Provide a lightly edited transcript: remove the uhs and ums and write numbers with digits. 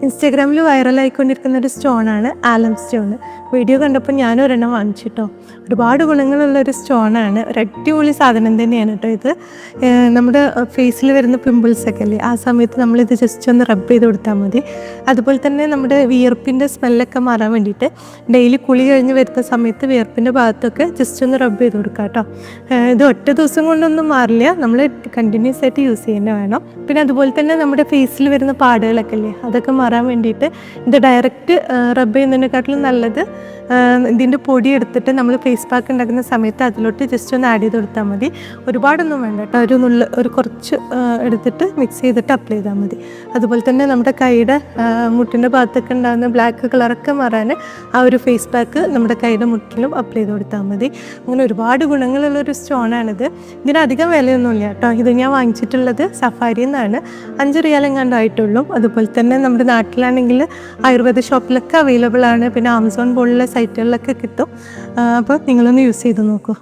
ഇൻസ്റ്റാഗ്രാമിൽ വൈറലായിക്കൊണ്ടിരിക്കുന്ന ഒരു സ്റ്റോണാണ് ആലം stone. Video കണ്ടപ്പോൾ ഞാനും ഒരെണ്ണം വാങ്ങിച്ചിട്ടോ. ഒരുപാട് ഗുണങ്ങളുള്ളൊരു സ്റ്റോണാണ്. ഒരു അടിപൊളി സാധനം തന്നെയാണ് കേട്ടോ ഇത്. നമ്മുടെ ഫേസിൽ വരുന്ന പിമ്പിൾസൊക്കെ അല്ലേ, ആ സമയത്ത് നമ്മളിത് ജസ്റ്റ് ഒന്ന് റബ്ബ് ചെയ്ത് കൊടുത്താൽ മതി. അതുപോലെ തന്നെ നമ്മുടെ വിയർപ്പിൻ്റെ സ്മെല്ലൊക്കെ മാറാൻ വേണ്ടിയിട്ട് ഡെയിലി കുളി കഴിഞ്ഞ് വരുന്ന സമയത്ത് വിയർപ്പിൻ്റെ ഭാഗത്തൊക്കെ ജസ്റ്റ് ഒന്ന് റബ്ബ് ചെയ്ത് കൊടുക്കാം കേട്ടോ. ഇത് ഒറ്റ ദിവസം കൊണ്ടൊന്നും മാറില്ല, നമ്മൾ കണ്ടിന്യൂസ് ആയിട്ട് യൂസ് ചെയ്യുന്നത് വേണം. പിന്നെ അതുപോലെ തന്നെ നമ്മുടെ ഫേസിൽ വരുന്ന പാടുകളൊക്കെ അല്ലേ, അതൊക്കെ മാറാൻ വേണ്ടിയിട്ട് ഇത് ഡയറക്റ്റ് റബ്ബ് ചെയ്യുന്നതിനെക്കാട്ടിലും നല്ലത് ഇതിൻ്റെ പൊടി എടുത്തിട്ട് നമ്മൾ ഫേസ് പാക്ക് ഉണ്ടാക്കുന്ന സമയത്ത് അതിലോട്ട് ജസ്റ്റ് ഒന്ന് ആഡ് ചെയ്ത് കൊടുത്താൽ മതി. ഒരുപാടൊന്നും വേണ്ട കേട്ടോ, ഒരു കുറച്ച് എടുത്തിട്ട് മിക്സ് ചെയ്തിട്ട് അപ്ലൈ ചെയ്താൽ മതി. അതുപോലെ തന്നെ നമ്മുടെ കൈയുടെ മുട്ടിൻ്റെ ഭാഗത്തൊക്കെ ഉണ്ടാകുന്ന ബ്ലാക്ക് കളറൊക്കെ മാറാൻ ആ ഒരു ഫേസ് പാക്ക് നമ്മുടെ കൈയുടെ മുട്ടിലും അപ്ലൈ ചെയ്ത് കൊടുത്താൽ മതി. അങ്ങനെ ഒരുപാട് ഗുണങ്ങളുള്ളൊരു സ്റ്റോണാണിത്. ഇതിനധികം വിലയൊന്നുമില്ല കേട്ടോ. ഇത് ഞാൻ വാങ്ങിച്ചിട്ടുള്ളത് സഫാരിയിൽ നിന്നാണ്. 5 റിയാൽ എങ്ങാണ്ടായിട്ടുള്ളൂ. അതുപോലെ തന്നെ നമ്മുടെ നാട്ടിലാണെങ്കിൽ ആയുർവേദ ഷോപ്പിലൊക്കെ അവൈലബിൾ ആണ്. പിന്നെ ആമസോൺ പോലുള്ള സൈറ്റുകളിലൊക്കെ കിട്ടും. അപ്പോൾ നിങ്ങളൊന്ന് യൂസ് ചെയ്ത് നോക്കൂ.